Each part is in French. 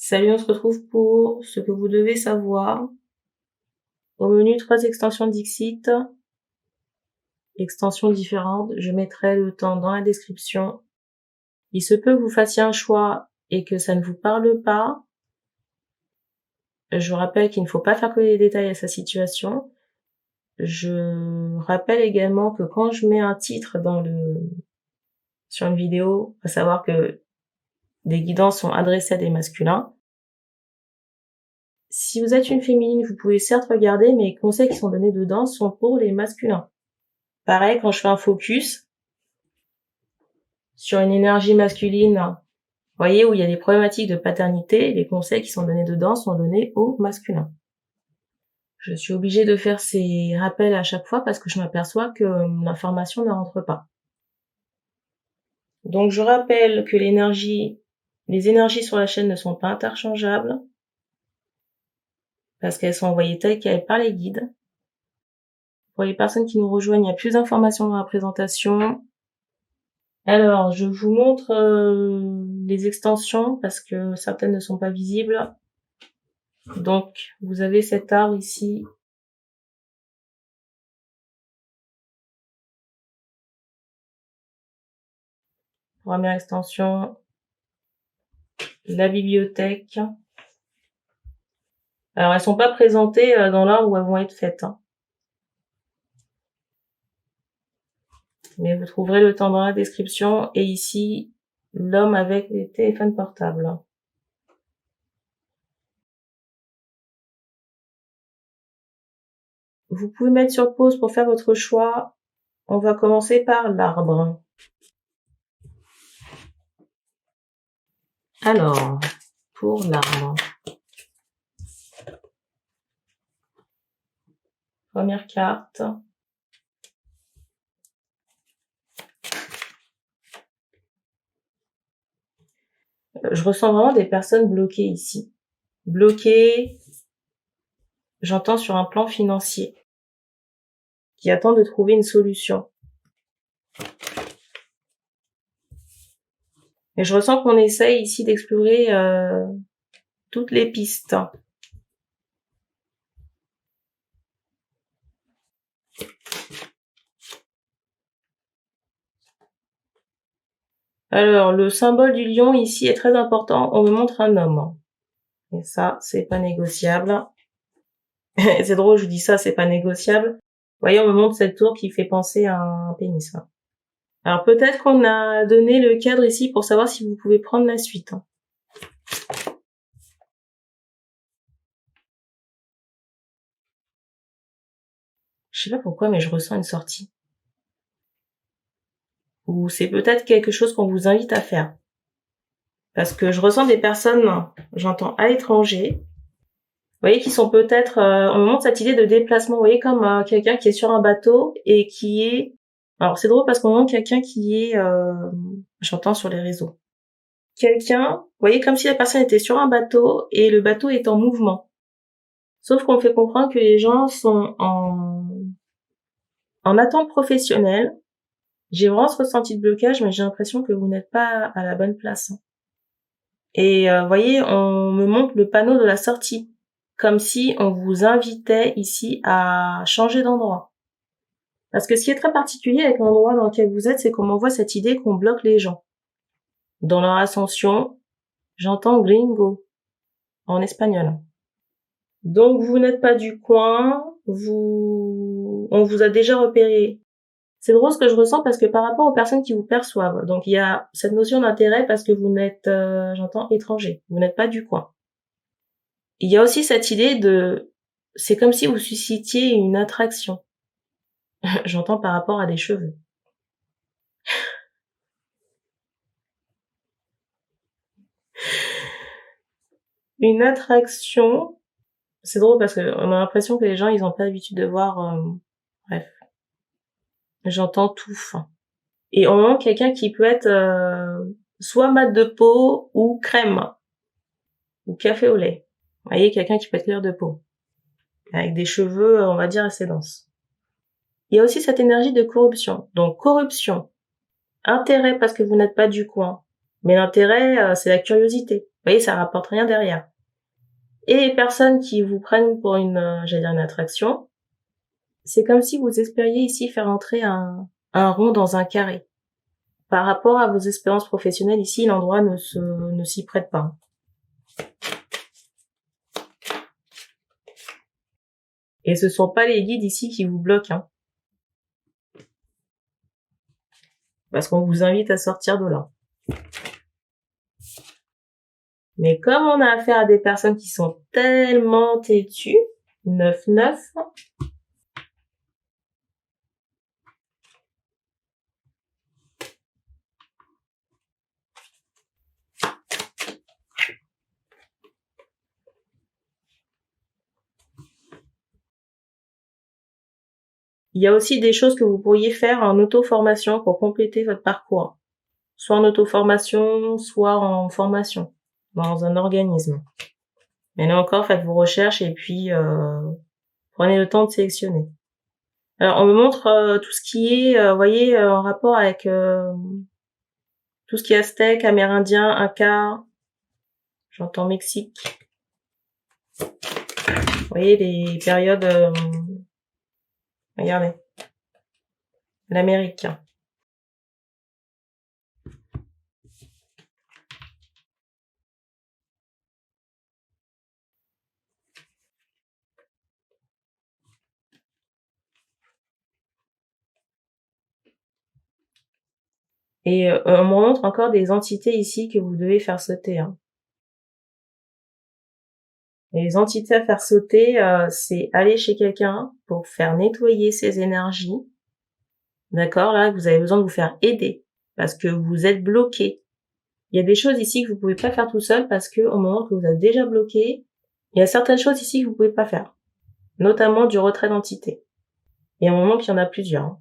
Salut, on se retrouve pour ce que vous devez savoir. Au menu, 3 extensions Dixit, extensions différentes. Je mettrai le temps dans la description. Il se peut que vous fassiez un choix et que ça ne vous parle pas. Je vous rappelle qu'il ne faut pas faire coller les détails à sa situation. Je rappelle également que quand je mets un titre sur une vidéo, à savoir que des guidances sont adressées à des masculins. Si vous êtes une féminine, vous pouvez certes regarder, mais les conseils qui sont donnés dedans sont pour les masculins. Pareil, quand je fais un focus sur une énergie masculine, vous voyez, où il y a des problématiques de paternité, les conseils qui sont donnés dedans sont donnés aux masculins. Je suis obligée de faire ces rappels à chaque fois parce que je m'aperçois que l'information ne rentre pas. Donc je rappelle que les énergies sur la chaîne ne sont pas interchangeables parce qu'elles sont envoyées telles quelles par les guides. Pour les personnes qui nous rejoignent, il y a plus d'informations dans la présentation. Alors, je vous montre les extensions parce que certaines ne sont pas visibles. Donc, vous avez cet arbre ici. Première extension, la bibliothèque. Alors, elles sont pas présentées dans l'ordre où elles vont être faites. Mais vous trouverez le temps dans la description. Et ici, l'homme avec les téléphones portables. Vous pouvez mettre sur pause pour faire votre choix. On va commencer par l'arbre. Alors, pour l'arbre. Première carte. Je ressens vraiment des personnes bloquées ici. Bloquées, j'entends sur un plan financier, qui attendent de trouver une solution. Et je ressens qu'on essaye ici d'explorer toutes les pistes. Alors, le symbole du lion ici est très important. On me montre un homme. Et ça, c'est pas négociable. C'est drôle, je vous dis ça, c'est pas négociable. Vous voyez, on me montre cette tour qui fait penser à un pénis. Alors, peut-être qu'on a donné le cadre ici pour savoir si vous pouvez prendre la suite. Je sais pas pourquoi, mais je ressens une sortie. Ou c'est peut-être quelque chose qu'on vous invite à faire. Parce que je ressens des personnes, j'entends à l'étranger, vous voyez, qui sont peut-être, on me montre cette idée de déplacement, vous voyez, comme quelqu'un qui est sur un bateau et qui est, alors c'est drôle parce qu'on me montre quelqu'un qui est, j'entends sur les réseaux. Quelqu'un, vous voyez, comme si la personne était sur un bateau et le bateau est en mouvement. Sauf qu'on me fait comprendre que les gens sont en attente professionnelle. J'ai vraiment ce ressenti de blocage, mais j'ai l'impression que vous n'êtes pas à la bonne place. Et vous voyez, on me montre le panneau de la sortie, comme si on vous invitait ici à changer d'endroit. Parce que ce qui est très particulier avec l'endroit dans lequel vous êtes, c'est qu'on m'envoie cette idée qu'on bloque les gens. Dans leur ascension, j'entends gringo, en espagnol. Donc vous n'êtes pas du coin, on vous a déjà repéré. C'est drôle ce que je ressens parce que par rapport aux personnes qui vous perçoivent, donc il y a cette notion d'intérêt parce que vous n'êtes, j'entends, étranger, vous n'êtes pas du coin. Il y a aussi cette idée c'est comme si vous suscitiez une attraction. J'entends par rapport à des cheveux. Une attraction, c'est drôle parce que on a l'impression que les gens, ils ont pas l'habitude de voir, bref. J'entends touffe. Et on montre quelqu'un qui peut être soit mat de peau ou crème ou café au lait. Vous voyez, quelqu'un qui peut être clair de peau avec des cheveux, on va dire, assez denses. Il y a aussi cette énergie de corruption. Donc corruption, intérêt parce que vous n'êtes pas du coin, mais l'intérêt, c'est la curiosité. voyez, ça rapporte rien derrière. Et les personnes qui vous prennent pour une attraction, c'est comme si vous espériez ici faire entrer un rond dans un carré. Par rapport à vos expériences professionnelles, ici, l'endroit ne s'y prête pas. Et ce sont pas les guides ici qui vous bloquent, hein. Parce qu'on vous invite à sortir de là. Mais comme on a affaire à des personnes qui sont tellement têtues, 9-9, il y a aussi des choses que vous pourriez faire en auto-formation pour compléter votre parcours. Soit en auto-formation, soit en formation, dans un organisme. Mais là encore, faites vos recherches et puis prenez le temps de sélectionner. Alors, on me montre tout ce qui est, voyez, en rapport avec tout ce qui est aztèque, amérindien, inca, j'entends Mexique. Vous voyez les périodes, regardez, l'Amérique. Et on me montre encore des entités ici que vous devez faire sauter, hein. Et les entités à faire sauter, c'est aller chez quelqu'un pour faire nettoyer ses énergies. D'accord, là, vous avez besoin de vous faire aider parce que vous êtes bloqué. Il y a des choses ici que vous pouvez pas faire tout seul parce que au moment que vous êtes déjà bloqué, il y a certaines choses ici que vous pouvez pas faire, notamment du retrait d'entité. Et à un moment qu'il y en a plusieurs, hein.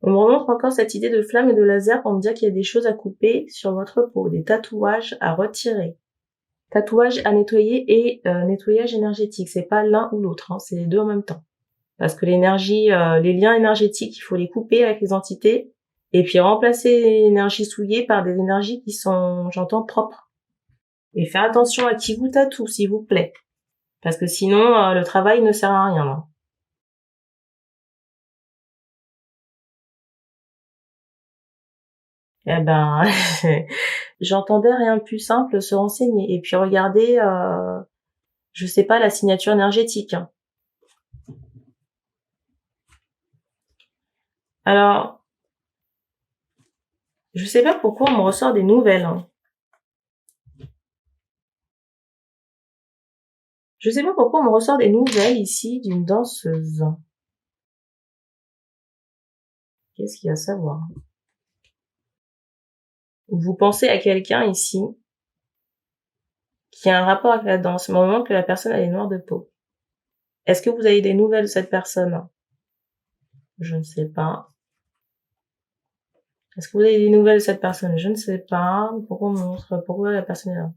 On me remontre encore cette idée de flamme et de laser pour me dire qu'il y a des choses à couper sur votre peau, des tatouages à retirer. Tatouage à nettoyer et nettoyage énergétique. C'est pas l'un ou l'autre, hein, c'est les deux en même temps. Parce que l'énergie, les liens énergétiques, il faut les couper avec les entités et puis remplacer les énergies souillées par des énergies qui sont, j'entends, propres. Et faire attention à qui vous tatoue, s'il vous plaît. Parce que sinon, le travail ne sert à rien, là. Eh ben, j'entendais rien de plus simple, se renseigner. Et puis regarder, je sais pas, la signature énergétique, hein. Alors, je sais pas pourquoi on me ressort des nouvelles, hein. Je sais pas pourquoi on me ressort des nouvelles ici d'une danseuse. Qu'est-ce qu'il y a à savoir? Vous pensez à quelqu'un ici qui a un rapport avec la danse, mais au moment que la personne elle est noire de peau. Est-ce que vous avez des nouvelles de cette personne? Je ne sais pas. Est-ce que vous avez des nouvelles de cette personne? Je ne sais pas. Pourquoi on me montre, pourquoi la personne est là?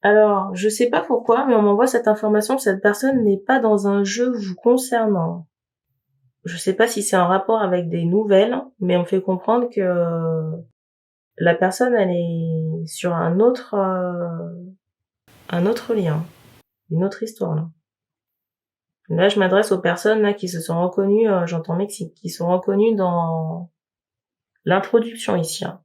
Alors, je sais pas pourquoi, mais on m'envoie cette information que cette personne n'est pas dans un jeu vous concernant. Je sais pas si c'est en rapport avec des nouvelles, mais on fait comprendre que la personne, elle est sur un autre lien, une autre histoire, là. Là, je m'adresse aux personnes, là, qui se sont reconnues, j'entends Mexique, qui sont reconnues dans l'introduction ici, hein.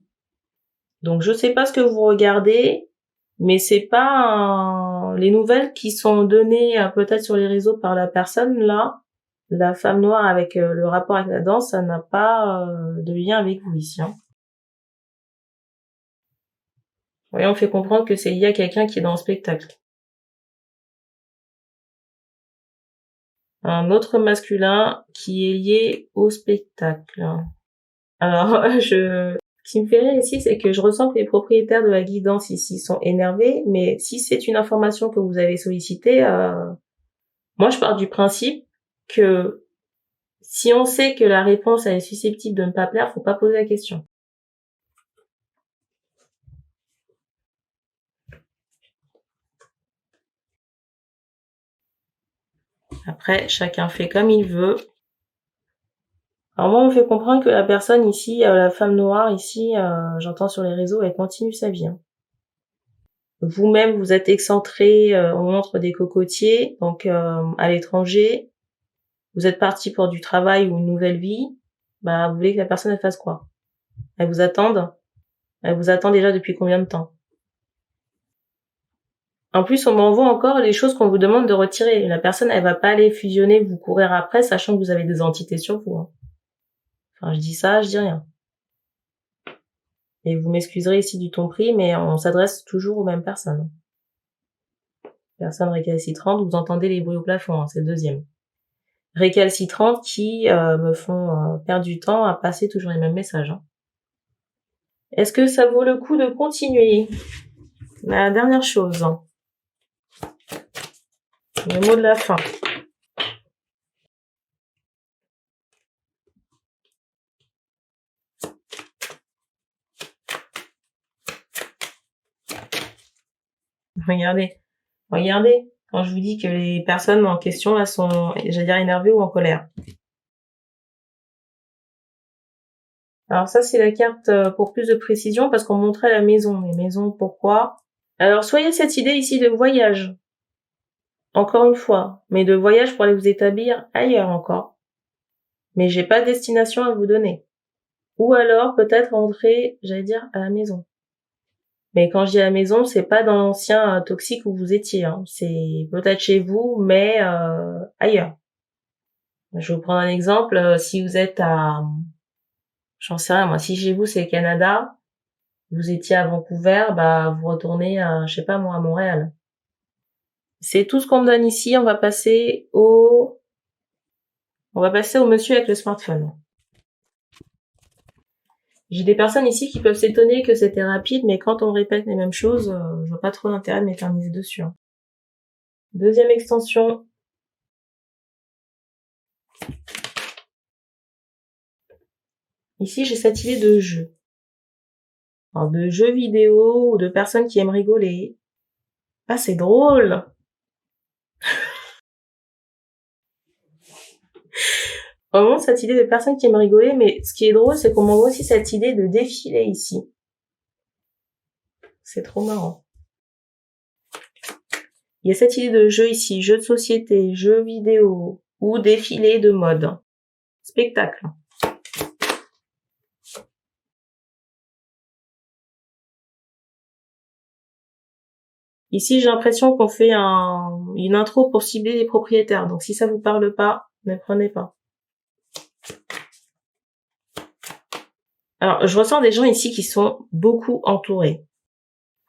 Donc, je sais pas ce que vous regardez, mais c'est pas les nouvelles qui sont données peut-être sur les réseaux par la personne là, la femme noire avec le rapport avec la danse, ça n'a pas de lien avec vous ici, hein. Oui, on fait comprendre que c'est lié à quelqu'un qui est dans le spectacle. Un autre masculin qui est lié au spectacle. Alors, ce qui me fait rire ici, c'est que je ressens que les propriétaires de la guidance ici sont énervés, mais si c'est une information que vous avez sollicitée, moi je pars du principe que si on sait que la réponse elle est susceptible de ne pas plaire, faut pas poser la question. Après, chacun fait comme il veut. Alors moi, on me fait comprendre que la personne ici, la femme noire ici, j'entends sur les réseaux, elle continue sa vie. Hein. Vous-même, vous êtes excentré, on montre des cocotiers, donc à l'étranger. Vous êtes parti pour du travail ou une nouvelle vie. Bah, vous voulez que la personne elle fasse quoi? Elle vous attende? Elle vous attend déjà depuis combien de temps? En plus, on m'envoie encore les choses qu'on vous demande de retirer. La personne, elle va pas aller fusionner, vous courir après, sachant que vous avez des entités sur vous. Hein. Enfin, je dis ça, je dis rien. Et vous m'excuserez ici du ton pris, mais on s'adresse toujours aux mêmes personnes. Personne récalcitrante, vous entendez les bruits au plafond, hein, c'est le deuxième. Récalcitrantes qui me font perdre du temps à passer toujours les mêmes messages. Hein. Est-ce que ça vaut le coup de continuer? La dernière chose. Hein. Le mot de la fin. Regardez. Quand je vous dis que les personnes en question, elles sont, j'allais dire, énervées ou en colère. Alors ça, c'est la carte pour plus de précision parce qu'on montrait la maison. Les maisons, pourquoi? Alors, soit il y a cette idée ici de voyage. Encore une fois. Mais de voyage pour aller vous établir ailleurs encore. Mais j'ai pas de destination à vous donner. Ou alors, peut-être rentrer, j'allais dire, à la maison. Mais quand je dis à la maison, c'est pas dans l'ancien toxique où vous étiez. Hein. C'est peut-être chez vous, mais ailleurs. Je vais vous prendre un exemple. Si vous êtes à, j'en sais rien, moi, si chez vous c'est le Canada, vous étiez à Vancouver, bah vous retournez à, je sais pas moi, à Montréal. C'est tout ce qu'on me donne ici. On va passer au monsieur avec le smartphone. J'ai des personnes ici qui peuvent s'étonner que c'était rapide, mais quand on répète les mêmes choses, je vois pas trop l'intérêt de m'éterniser dessus. Hein. Deuxième extension. Ici, j'ai cette idée de jeu. Alors, de jeux vidéo ou de personnes qui aiment rigoler. Ah, c'est drôle. On m'envoie cette idée de personnes qui aiment rigoler, mais ce qui est drôle, c'est qu'on m'envoie aussi cette idée de défilé ici. C'est trop marrant. Il y a cette idée de jeu ici, jeu de société, jeu vidéo ou défilé de mode. Spectacle. Ici, j'ai l'impression qu'on fait une intro pour cibler les propriétaires. Donc, si ça vous parle pas, ne prenez pas. Alors, je ressens des gens ici qui sont beaucoup entourés.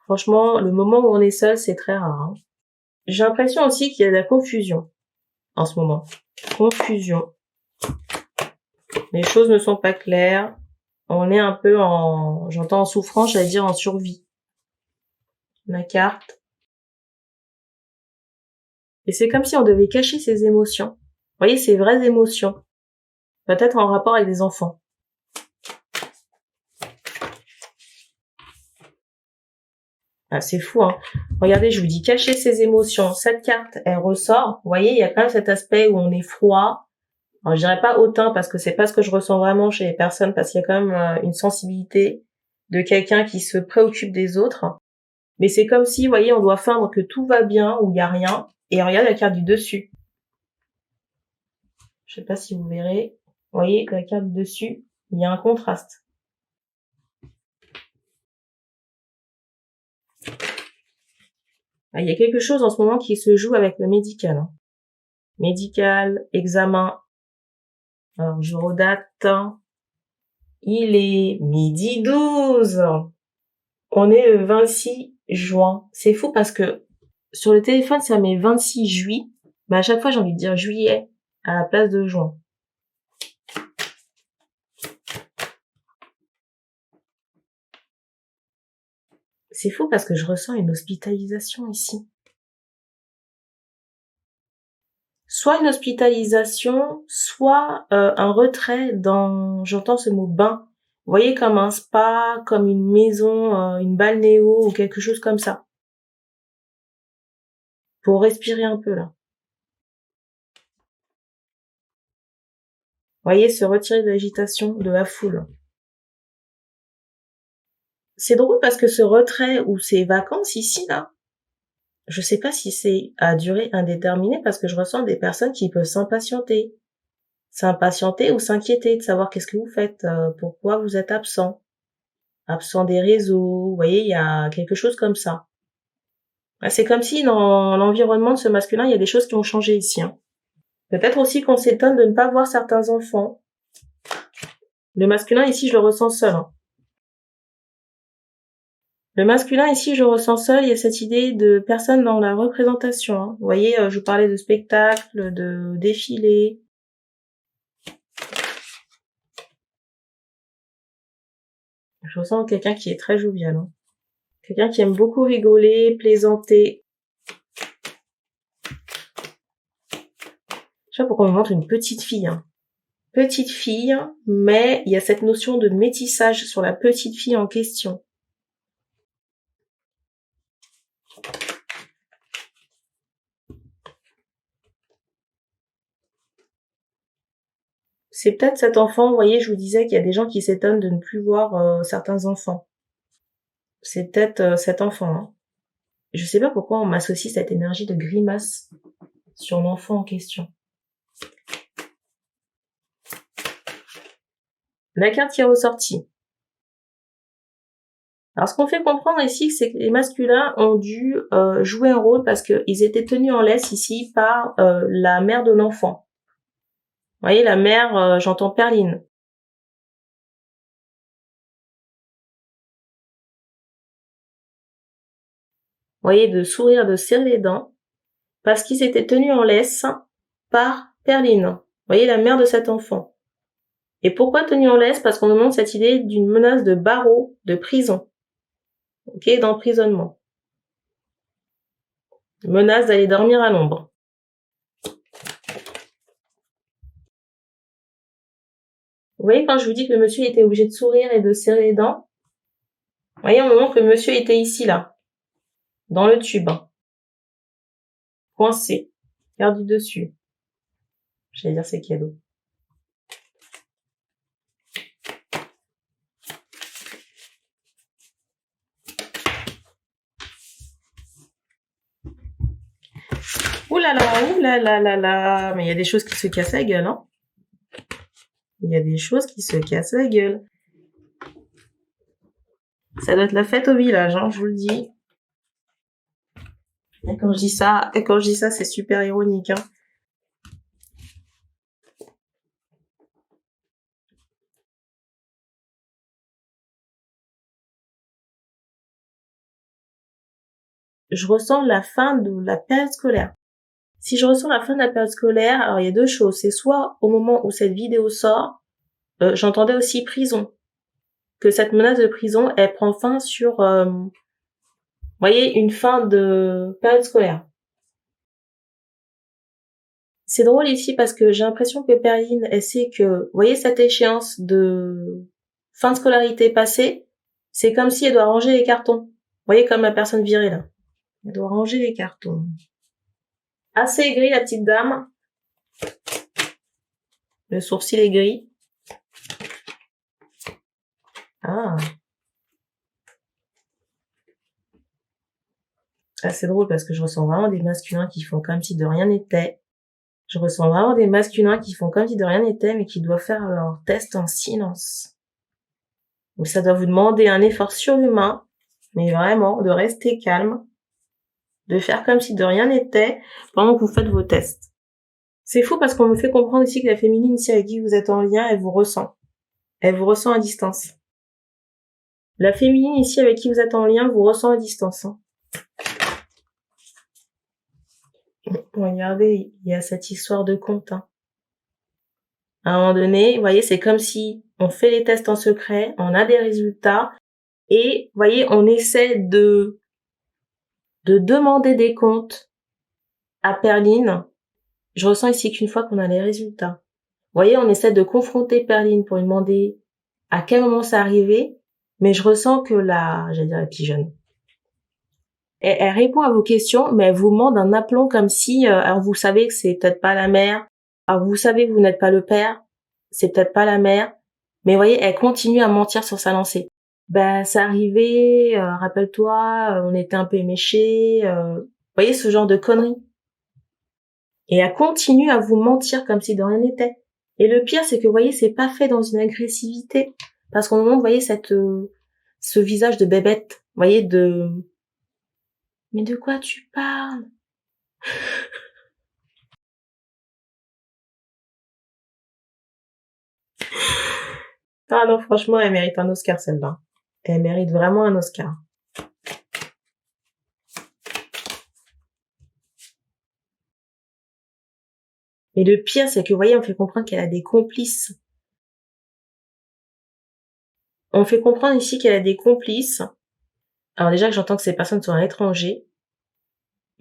Franchement, le moment où on est seul, c'est très rare. Hein. J'ai l'impression aussi qu'il y a de la confusion en ce moment. Confusion. Les choses ne sont pas claires. On est un peu j'entends en souffrance, j'allais dire en survie. Ma carte. Et c'est comme si on devait cacher ses émotions. Vous voyez, ses vraies émotions. Peut-être en rapport avec des enfants. Ah, c'est fou, hein. Regardez, je vous dis cacher ses émotions. Cette carte, elle ressort. Vous voyez, il y a quand même cet aspect où on est froid. Alors, je dirais pas hautain parce que c'est pas ce que je ressens vraiment chez les personnes parce qu'il y a quand même une sensibilité de quelqu'un qui se préoccupe des autres. Mais c'est comme si, vous voyez, on doit feindre que tout va bien ou il y a rien. Et regardez la carte du dessus. Je sais pas si vous verrez. Vous voyez, la carte du dessus, il y a un contraste. Il y a quelque chose en ce moment qui se joue avec le médical. Hein. Médical, examen. Alors, je redate. Il est 12h. On est le 26 juin. C'est fou parce que sur le téléphone, ça met 26 juillet. Mais à chaque fois, j'ai envie de dire juillet à la place de juin. C'est fou parce que je ressens une hospitalisation ici. Soit une hospitalisation, soit un retrait dans, j'entends ce mot bain. Vous voyez, comme un spa, comme une maison, une balnéo ou quelque chose comme ça. Pour respirer un peu là. voyez, se retirer de l'agitation, de la foule. C'est drôle parce que ce retrait ou ces vacances ici, là, je sais pas si c'est à durée indéterminée parce que je ressens des personnes qui peuvent s'impatienter. S'impatienter ou s'inquiéter de savoir qu'est-ce que vous faites, pourquoi vous êtes absent. Absent des réseaux, vous voyez, il y a quelque chose comme ça. C'est comme si dans l'environnement de ce masculin, il y a des choses qui ont changé ici. Hein. Peut-être aussi qu'on s'étonne de ne pas voir certains enfants. Le masculin ici, je le ressens seul. Hein. Le masculin ici, je le ressens seul. Il y a cette idée de personne dans la représentation. Hein. Vous voyez, je vous parlais de spectacle, de défilé. Je ressens quelqu'un qui est très jovial. Hein. Quelqu'un qui aime beaucoup rigoler, plaisanter. Je sais pas pourquoi on me montre une petite fille. Hein. Petite fille, mais il y a cette notion de métissage sur la petite fille en question. C'est peut-être cet enfant, vous voyez, je vous disais qu'il y a des gens qui s'étonnent de ne plus voir certains enfants. C'est peut-être cet enfant. Hein. Je sais pas pourquoi on m'associe cette énergie de grimace sur l'enfant en question. La carte qui est ressortie. Alors, ce qu'on fait comprendre ici, c'est que les masculins ont dû jouer un rôle parce qu'ils étaient tenus en laisse ici par la mère de l'enfant. Vous voyez, la mère, j'entends Perline. Vous voyez, de sourire, de serrer les dents, parce qu'ils étaient tenus en laisse par Perline. Vous voyez, la mère de cet enfant. Et pourquoi tenus en laisse? Parce qu'on nous montre cette idée d'une menace de barreau, de prison. Ok, d'emprisonnement. Menace d'aller dormir à l'ombre. Vous voyez, quand je vous dis que le monsieur était obligé de sourire et de serrer les dents, vous voyez, on me montre que le monsieur était ici, là, dans le tube, coincé, perdu dessus. J'allais dire c'est cadeau. Ouh là là, mais il y a des choses qui se cassent la gueule, hein. Il y a des choses qui se cassent la gueule. Ça doit être la fête au village, hein, je vous le dis. Et quand je dis ça, c'est super ironique, hein. Je ressens la fin de la période scolaire. Si je ressens la fin de la période scolaire, alors il y a deux choses. C'est soit au moment où cette vidéo sort, j'entendais aussi prison. Que cette menace de prison, elle prend fin sur, vous voyez, une fin de période scolaire. C'est drôle ici parce que j'ai l'impression que Perline, elle sait que, vous voyez, cette échéance de fin de scolarité passée, c'est comme si elle doit ranger les cartons. Vous voyez, comme la personne virée là. Elle doit ranger les cartons. Assez aigrie, la petite dame. Le sourcil est gris. Ah. Ah, c'est drôle parce que je ressens vraiment des masculins qui font comme si de rien n'était. Je ressens vraiment des masculins qui font comme si de rien n'était, mais qui doivent faire leur test en silence. Donc ça doit vous demander un effort surhumain, mais vraiment, de rester calme, de faire comme si de rien n'était pendant que vous faites vos tests. C'est fou parce qu'on me fait comprendre ici que la féminine ici avec qui vous êtes en lien, elle vous ressent. Elle vous ressent à distance. La féminine ici avec qui vous êtes en lien vous ressent à distance. Hein. Regardez, il y a cette histoire de compte. Hein. À un moment donné, vous voyez, c'est comme si on fait les tests en secret, on a des résultats, et vous voyez, on essaie de demander des comptes à Perline. Je ressens ici qu'une fois qu'on a les résultats, vous voyez, on essaie de confronter Perline pour lui demander à quel moment c'est arrivé, mais je ressens que j'allais dire la pigeonne. Elle répond à vos questions, mais elle vous demande un aplomb comme si, alors vous savez que c'est peut-être pas la mère, alors vous savez que vous n'êtes pas le père, c'est peut-être pas la mère, mais vous voyez, elle continue à mentir sur sa lancée. Ben, c'est arrivé, rappelle-toi, on était un peu éméchés, vous voyez, ce genre de conneries. Et elle continue à vous mentir comme si de rien n'était. Et le pire, c'est que, vous voyez, c'est pas fait dans une agressivité. Parce qu'au moment, vous voyez, ce visage de bébête, vous voyez, mais de quoi tu parles? Ah non, franchement, elle mérite un Oscar, celle-là. Elle mérite vraiment un Oscar. Mais le pire, c'est que, vous voyez, on fait comprendre qu'elle a des complices. On fait comprendre ici qu'elle a des complices. Alors déjà que j'entends que ces personnes sont à l'étranger,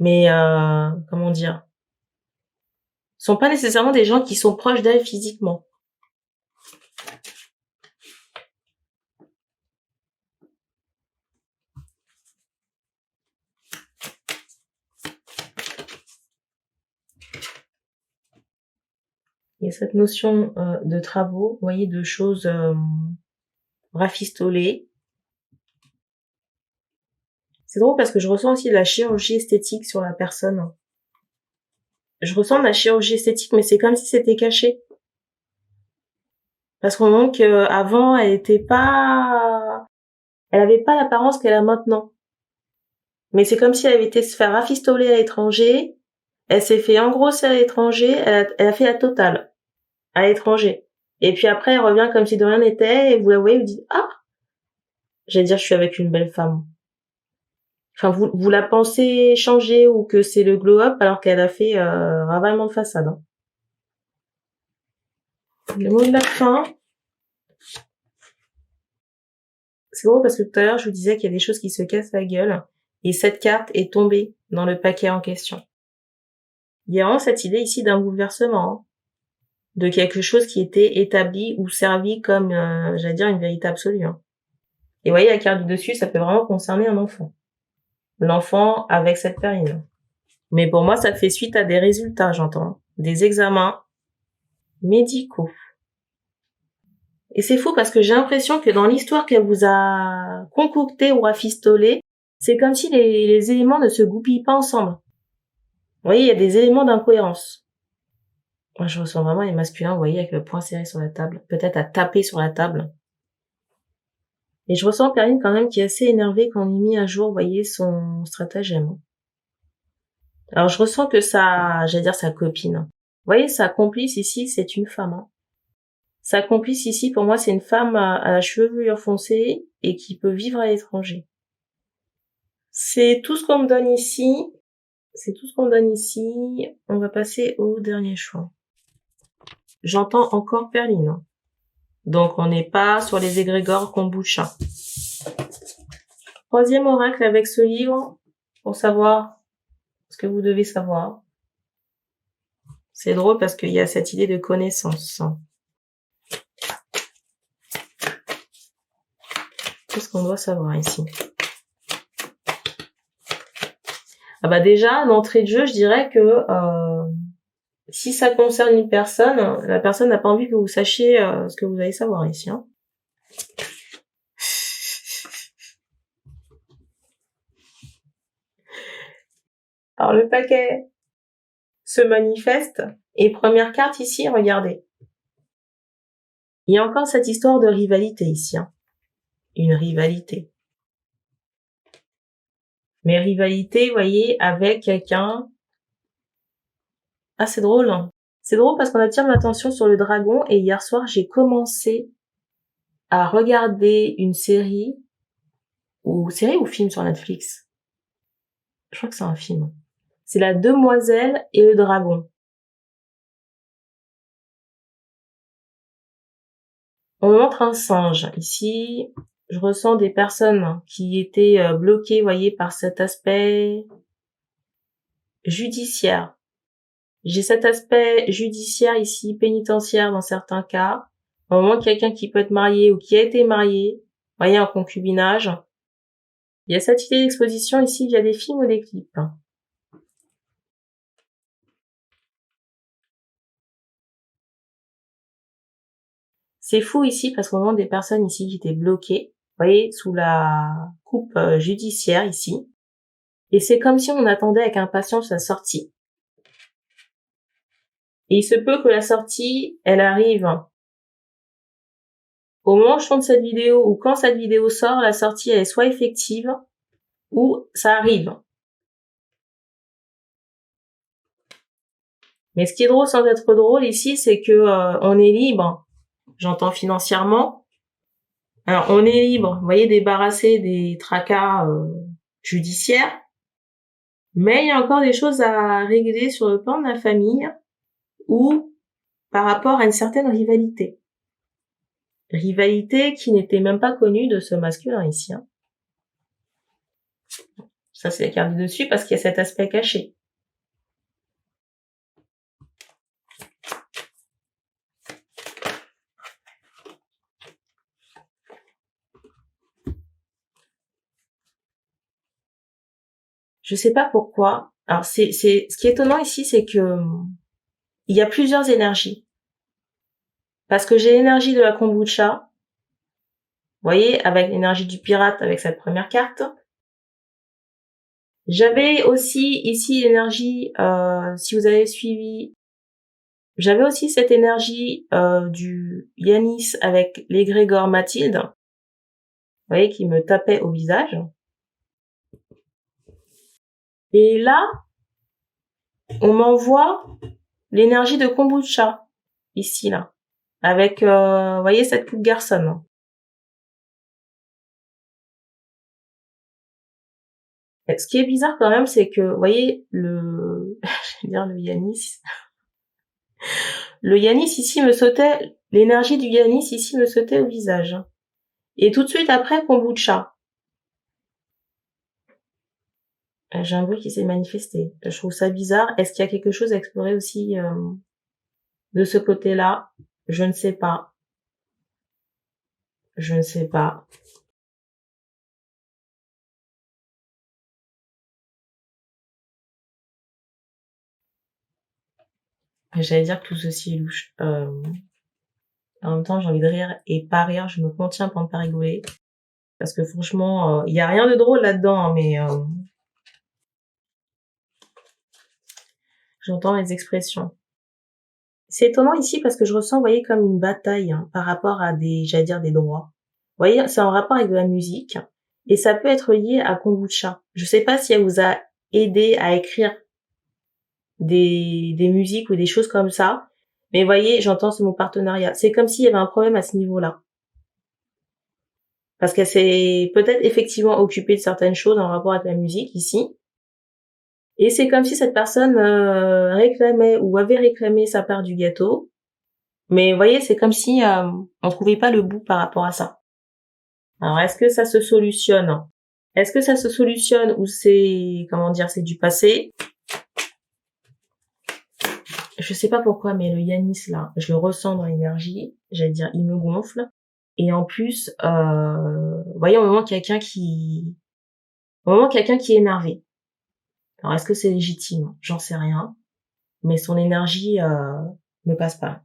mais comment dire, sont pas nécessairement des gens qui sont proches d'elle physiquement. Il y a cette notion de travaux, vous voyez, de choses rafistolées. C'est drôle parce que je ressens aussi de la chirurgie esthétique sur la personne. Je ressens de la chirurgie esthétique, mais c'est comme si c'était caché. Parce qu'on montre qu'avant, elle avait pas l'apparence qu'elle a maintenant. Mais c'est comme si elle avait été se faire rafistoler à l'étranger, elle s'est fait engrosser à l'étranger, elle a fait la totale à l'étranger. Et puis après, elle revient comme si de rien n'était, et vous la voyez, vous dites, ah, j'allais dire, je suis avec une belle femme. Enfin, vous la pensez changer ou que c'est le glow-up alors qu'elle a fait ravalement de façade. Hein. Le mot de la fin, c'est drôle parce que tout à l'heure, je vous disais qu'il y a des choses qui se cassent la gueule, et cette carte est tombée dans le paquet en question. Il y a vraiment cette idée ici d'un bouleversement, hein, de quelque chose qui était établi ou servi comme, j'allais dire, une vérité absolue. Hein. Et vous voyez, la carte du dessus, ça peut vraiment concerner un enfant. L'enfant avec cette perrine. Mais pour moi, ça fait suite à des résultats, j'entends. Des examens médicaux. Et c'est fou parce que j'ai l'impression que dans l'histoire qu'elle vous a concoctée ou rafistolée, c'est comme si les éléments ne se goupillent pas ensemble. Vous voyez, il y a des éléments d'incohérence. Moi, je ressens vraiment les masculins, vous voyez, avec le poing serré sur la table, peut-être à taper sur la table. Et je ressens Perrine quand même qui est assez énervée quand on ait mis à jour, vous voyez, son stratagème. Alors je ressens que j'allais dire sa copine. Vous voyez, sa complice ici, c'est une femme. Hein. Sa complice ici, pour moi, c'est une femme à la chevelure foncée et qui peut vivre à l'étranger. C'est tout ce qu'on me donne ici. C'est tout ce qu'on me donne ici. On va passer au dernier choix. J'entends encore Perline. Hein. Donc on n'est pas sur les égrégores kombucha. Troisième oracle avec ce livre pour savoir ce que vous devez savoir. C'est drôle parce qu'il y a cette idée de connaissance. Qu'est-ce qu'on doit savoir ici? Ah bah déjà, d'entrée de jeu, je dirais que si ça concerne une personne, la personne n'a pas envie que vous sachiez ce que vous allez savoir ici. Hein. Alors le paquet se manifeste et première carte ici, regardez. Il y a encore cette histoire de rivalité ici. Hein. Une rivalité. Mais rivalité, vous voyez, avec quelqu'un. Ah, c'est drôle. Hein. C'est drôle parce qu'on attire mon attention sur le dragon et hier soir, j'ai commencé à regarder une série ou film sur Netflix. Je crois que c'est un film. C'est La Demoiselle et le Dragon. On me montre un singe. Ici, je ressens des personnes qui étaient bloquées, voyez, par cet aspect judiciaire. J'ai cet aspect judiciaire ici, pénitentiaire dans certains cas. Au moment quelqu'un qui peut être marié ou qui a été marié, voyez, en concubinage. Il y a cette idée d'exposition ici via des films ou des clips. C'est fou ici parce qu'on demande des personnes ici qui étaient bloquées, vous voyez, sous la coupe judiciaire ici. Et c'est comme si on attendait avec impatience la sortie. Et il se peut que la sortie, elle arrive au moment où je tourne cette vidéo ou quand cette vidéo sort, la sortie elle est soit effective ou ça arrive. Mais ce qui est drôle sans être drôle ici, c'est que on est libre. J'entends financièrement. Alors on est libre, vous voyez, débarrassé des tracas judiciaires. Mais il y a encore des choses à régler sur le plan de la famille ou par rapport à une certaine rivalité. Rivalité qui n'était même pas connue de ce masculin ici. Hein. Ça, c'est la carte du dessus parce qu'il y a cet aspect caché. Je sais pas pourquoi. Alors, ce qui est étonnant ici, c'est que il y a plusieurs énergies. Parce que j'ai l'énergie de la kombucha. Vous voyez, avec l'énergie du pirate avec cette première carte. J'avais aussi ici l'énergie, si vous avez suivi, j'avais aussi cette énergie du Yanis avec l'égrégore Mathilde. Vous voyez, qui me tapait au visage. Et là, on m'envoie l'énergie de kombucha, ici, là. Avec, vous voyez, cette coupe garçonne. Et ce qui est bizarre quand même, c'est que, vous voyez, je vais dire le Yanis. Le Yanis ici me sautait, l'énergie du Yanis ici me sautait au visage. Et tout de suite après, kombucha. J'ai un bruit qui s'est manifesté. Je trouve ça bizarre. Est-ce qu'il y a quelque chose à explorer aussi de ce côté-là? Je ne sais pas. Je ne sais pas. J'allais dire que tout ceci est louche. En même temps, j'ai envie de rire et pas rire. Je me contiens pour ne pas rigoler. Parce que franchement, il y a rien de drôle là-dedans, hein, mais j'entends les expressions. C'est étonnant ici parce que je ressens, vous voyez, comme une bataille hein, par rapport à j'allais dire des droits. Vous voyez, c'est en rapport avec de la musique et ça peut être lié à kombucha. Je sais pas si elle vous a aidé à écrire des musiques ou des choses comme ça, mais vous voyez, j'entends ce mot partenariat. C'est comme s'il y avait un problème à ce niveau-là. Parce qu'elle s'est peut-être effectivement occupée de certaines choses en rapport avec la musique ici. Et c'est comme si cette personne réclamait ou avait réclamé sa part du gâteau. Mais vous voyez, c'est comme si on trouvait pas le bout par rapport à ça. Alors, est-ce que ça se solutionne? Est-ce que ça se solutionne ou c'est, comment dire, c'est du passé? Je sais pas pourquoi, mais le Yanis, là, je le ressens dans l'énergie. J'allais dire, il me gonfle. Et en plus, vous voyez, au moment quelqu'un qui est énervé. Alors, est-ce que c'est légitime? J'en sais rien. Mais son énergie me passe pas.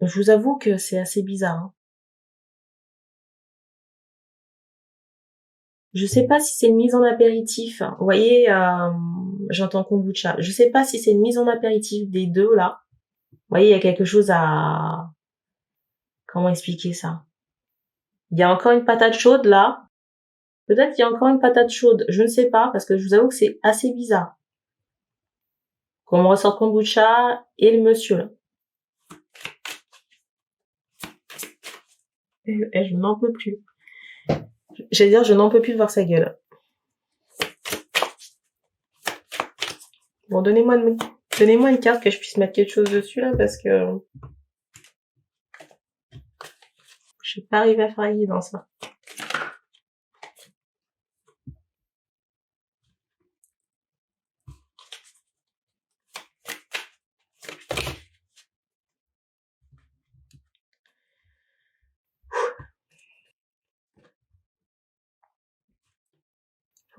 Je vous avoue que c'est assez bizarre. Hein. Je sais pas si c'est une mise en apéritif. Vous voyez, j'entends kombucha. Je sais pas si c'est une mise en apéritif des deux là. Vous voyez, il y a quelque chose à... Comment expliquer ça? Il y a encore une patate chaude là. Peut-être qu'il y a encore une patate chaude. Je ne sais pas parce que je vous avoue que c'est assez bizarre. Qu'on me ressort kombucha et le monsieur là. Et je n'en peux plus. J'allais dire, je n'en peux plus de voir sa gueule. Bon, donnez-moi une carte que je puisse mettre quelque chose dessus là parce que je vais pas arriver à faire dans ça.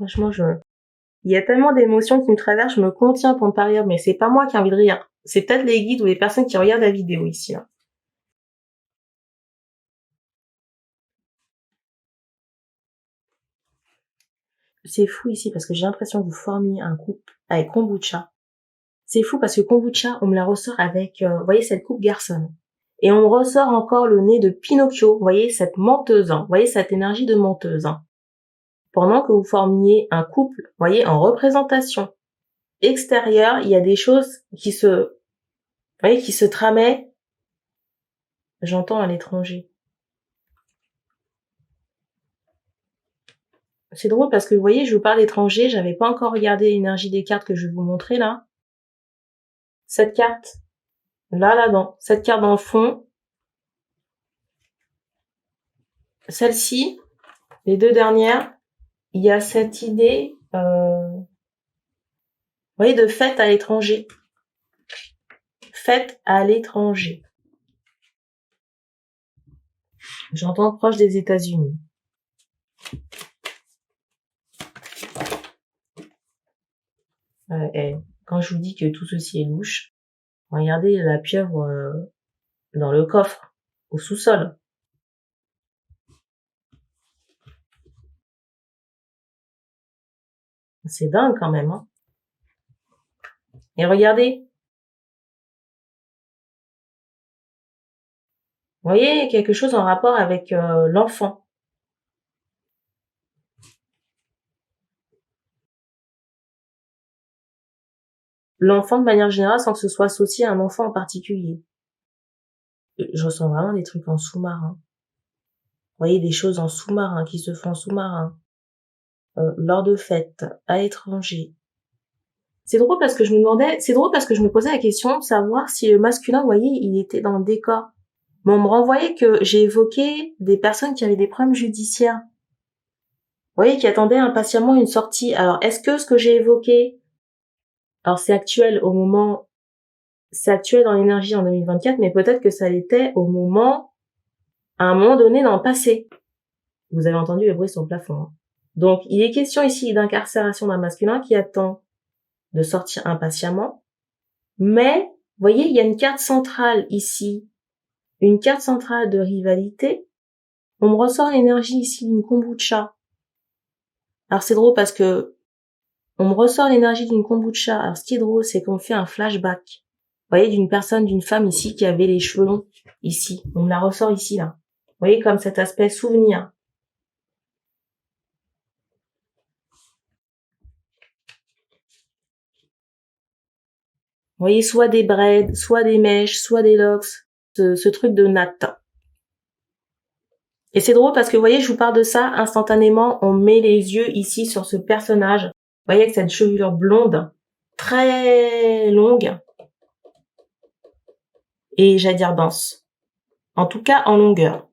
franchement, il y a tellement d'émotions qui me traversent, je me contiens pour ne pas rire, mais c'est pas moi qui ai envie de rire. C'est peut-être les guides ou les personnes qui regardent la vidéo ici, là. C'est fou ici parce que j'ai l'impression que vous formiez un couple avec kombucha. C'est fou parce que kombucha, on me la ressort avec, vous voyez, cette coupe garçonne. Et on me ressort encore le nez de Pinocchio, vous voyez, cette menteuse, hein, vous voyez, cette énergie de menteuse, hein. Pendant que vous formiez un couple, vous voyez, en représentation extérieure, il y a des choses qui vous voyez, qui se tramaient, j'entends à l'étranger. C'est drôle parce que vous voyez, je vous parle d'étranger, j'avais pas encore regardé l'énergie des cartes que je vais vous montrer là. Cette carte, là-dedans, cette carte dans le fond, celle-ci, les deux dernières, il y a cette idée, vous voyez, de fête à l'étranger. Fête à l'étranger. J'entends proche des États-Unis. Quand je vous dis que tout ceci est louche, regardez la pieuvre dans le coffre, au sous-sol. C'est dingue quand même, hein. Et regardez. Vous voyez, quelque chose en rapport avec l'enfant. L'enfant de manière générale sans que ce soit associé à un enfant en particulier. Je ressens vraiment des trucs en sous-marin. Vous voyez, des choses en sous-marin qui se font en sous-marin. Lors de fêtes, à l'étranger. C'est drôle parce que je me posais la question de savoir si le masculin, vous voyez, il était dans le décor. Mais on me renvoyait que j'ai évoqué des personnes qui avaient des problèmes judiciaires. Vous voyez, qui attendaient impatiemment une sortie. Alors, est-ce que ce que j'ai évoqué, alors c'est actuel dans l'énergie en 2024, mais peut-être que ça l'était à un moment donné dans le passé. Vous avez entendu le bruit sur le plafond, hein. Donc, il est question ici d'incarcération d'un masculin qui attend de sortir impatiemment. Mais, vous voyez, il y a une carte centrale ici. Une carte centrale de rivalité. On me ressort l'énergie ici d'une kombucha. Alors, c'est drôle parce que on me ressort l'énergie d'une kombucha. Alors, ce qui est drôle, c'est qu'on fait un flashback. Vous voyez, d'une femme ici qui avait les cheveux longs. Ici. On me la ressort ici, là. Vous voyez, comme cet aspect souvenir. Vous voyez, soit des braids, soit des mèches, soit des locks, ce truc de natte. Et c'est drôle parce que vous voyez, je vous parle de ça, instantanément, on met les yeux ici sur ce personnage. Vous voyez, avec cette chevelure blonde, très longue, et j'allais dire dense. En tout cas, en longueur.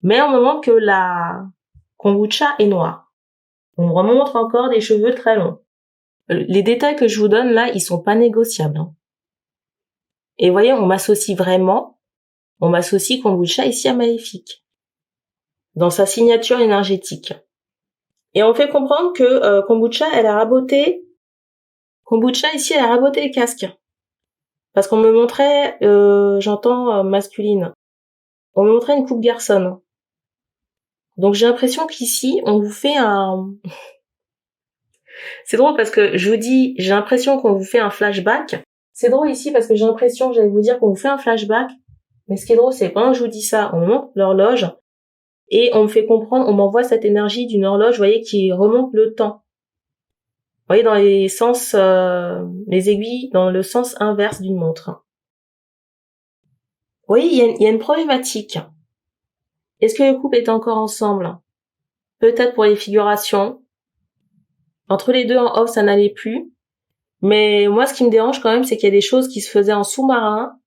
Mais on me montre que la kombucha est noire. On me remontre encore des cheveux très longs. Les détails que je vous donne là, ils sont pas négociables, hein. Et vous voyez, on m'associe kombucha ici à maléfique. Dans sa signature énergétique. Et on fait comprendre que kombucha ici, elle a raboté les casques. Parce qu'on me montrait, j'entends masculine, on me montrait une coupe garçonne. Donc j'ai l'impression qu'ici, on vous fait un... C'est drôle parce que je vous dis, j'ai l'impression qu'on vous fait un flashback. C'est drôle ici parce que j'ai l'impression, j'allais vous dire qu'on vous fait un flashback. Mais ce qui est drôle, c'est que pendant que je vous dis ça, on me montre l'horloge et on me fait comprendre, on m'envoie cette énergie d'une horloge, vous voyez, qui remonte le temps. Vous voyez, dans les sens, les aiguilles, dans le sens inverse d'une montre. Vous voyez, il y a une problématique. Est-ce que le couple est encore ensemble? Peut-être pour les figurations. Entre les deux en off, ça n'allait plus. Mais moi, ce qui me dérange quand même, c'est qu'il y a des choses qui se faisaient en sous-marin,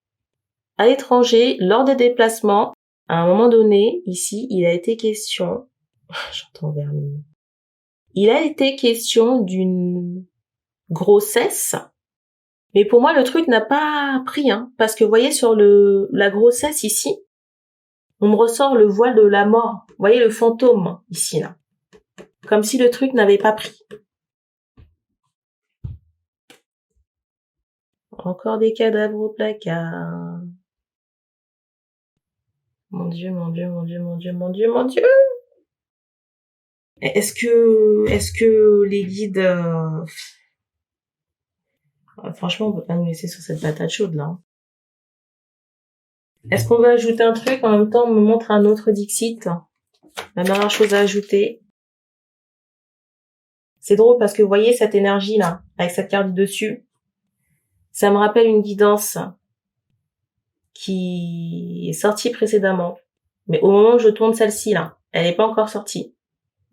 à l'étranger, lors des déplacements. À un moment donné, ici, il a été question... J'entends vermine. Il a été question d'une grossesse. Mais pour moi, le truc n'a pas pris, hein. Parce que vous voyez, sur la grossesse ici, on me ressort le voile de la mort. Vous voyez le fantôme, ici, là. Comme si le truc n'avait pas pris. Encore des cadavres au placard. Mon Dieu, mon Dieu, mon Dieu, mon Dieu, mon Dieu, mon Dieu. Est-ce que les guides... Franchement, on peut pas nous laisser sur cette patate chaude, là. Est-ce qu'on va ajouter un truc en même temps on me montre un autre Dixit? La dernière chose à ajouter. C'est drôle parce que vous voyez cette énergie là, avec cette carte du dessus, ça me rappelle une guidance qui est sortie précédemment. Mais au moment où je tourne celle-ci là, elle n'est pas encore sortie.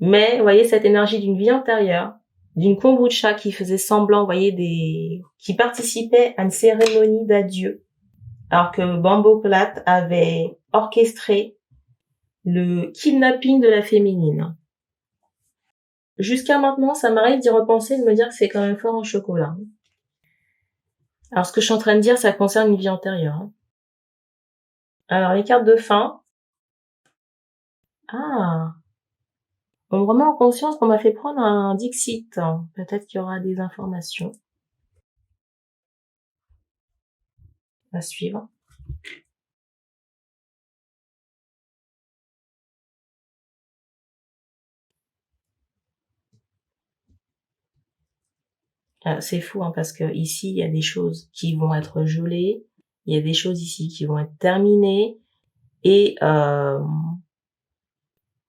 Mais vous voyez cette énergie d'une vie antérieure, d'une kombucha qui faisait semblant, vous voyez, qui participait à une cérémonie d'adieu. Alors que Bambo Plat avait orchestré le kidnapping de la féminine. Jusqu'à maintenant, ça m'arrive d'y repenser, de me dire que c'est quand même fort en chocolat. Alors, ce que je suis en train de dire, ça concerne une vie antérieure. Alors, les cartes de fin. Ah. On me remet en conscience qu'on m'a fait prendre un Dixit. Peut-être qu'il y aura des informations à suivre. C'est fou, parce que ici, il y a des choses qui vont être gelées. Il y a des choses ici qui vont être terminées. Et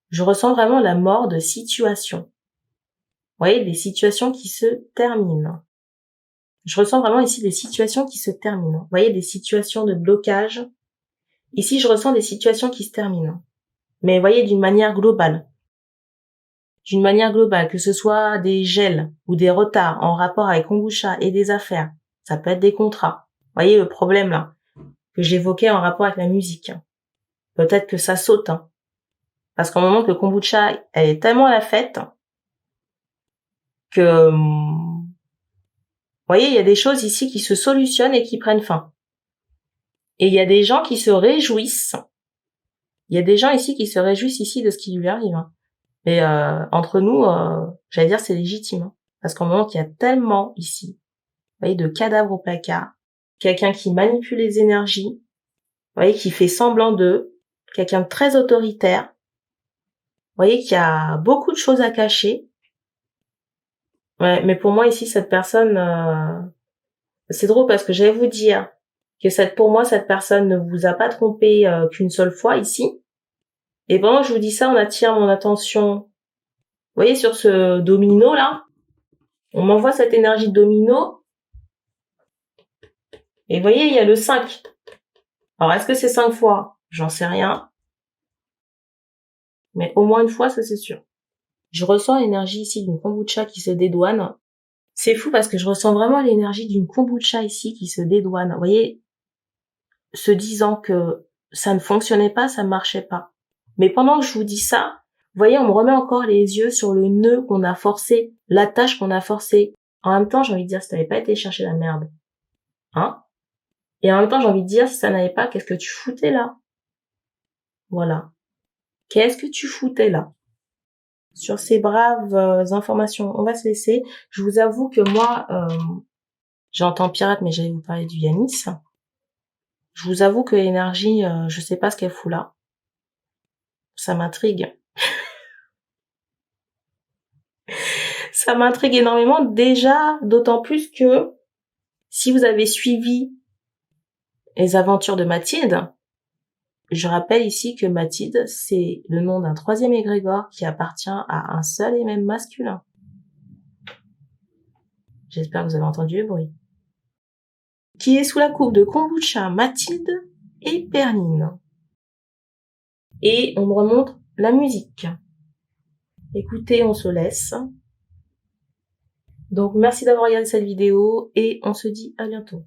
je ressens vraiment la mort de situations. Vous voyez, des situations qui se terminent. Je ressens vraiment ici des situations qui se terminent. Vous voyez, des situations de blocage. Ici, je ressens des situations qui se terminent. Mais vous voyez, d'une manière globale. D'une manière globale, que ce soit des gels ou des retards en rapport avec kombucha et des affaires. Ça peut être des contrats. Vous voyez le problème là, que j'évoquais en rapport avec la musique. Peut-être que ça saute. Parce qu'au moment que le kombucha, elle est tellement à la fête que... Vous voyez, il y a des choses ici qui se solutionnent et qui prennent fin. Et il y a des gens qui se réjouissent. Il y a des gens ici qui se réjouissent ici de ce qui lui arrive. Et entre nous, j'allais dire c'est légitime. Parce qu'au moment qu'il y a tellement ici, vous voyez, de cadavres au placard, quelqu'un qui manipule les énergies, vous voyez, qui fait semblant d'eux, quelqu'un de très autoritaire, vous voyez qu'il y a beaucoup de choses à cacher. Ouais, mais pour moi ici, cette personne, c'est drôle parce que j'allais vous dire que pour moi, cette personne ne vous a pas trompé qu'une seule fois ici. Et pendant que je vous dis ça, on attire mon attention, vous voyez, sur ce domino là. On m'envoie cette énergie de domino. Et vous voyez, il y a le 5. Alors, est-ce que c'est 5 fois? J'en sais rien. Mais au moins une fois, ça c'est sûr. Je ressens l'énergie ici d'une kombucha qui se dédouane. C'est fou parce que je ressens vraiment l'énergie d'une kombucha ici qui se dédouane. Vous voyez, se disant que ça ne fonctionnait pas, ça ne marchait pas. Mais pendant que je vous dis ça, vous voyez, on me remet encore les yeux sur le nœud qu'on a forcé, l'attache qu'on a forcée. En même temps, j'ai envie de dire, si t'avais pas été chercher la merde, hein? Et en même temps, j'ai envie de dire, si ça n'avait pas, qu'est-ce que tu foutais là? Voilà. Qu'est-ce que tu foutais là? Sur ces braves informations, on va se laisser. Je vous avoue que moi, j'entends pirate, mais j'allais vous parler du Yanis. Je vous avoue que l'énergie, je sais pas ce qu'elle fout là. Ça m'intrigue. Ça m'intrigue énormément déjà, d'autant plus que si vous avez suivi les aventures de Mathilde, je rappelle ici que Mathilde, c'est le nom d'un troisième égrégore qui appartient à un seul et même masculin. J'espère que vous avez entendu le bruit. Qui est sous la coupe de kombucha, Mathilde et Perline. Et on me remonte la musique. Écoutez, on se laisse. Donc merci d'avoir regardé cette vidéo et on se dit à bientôt.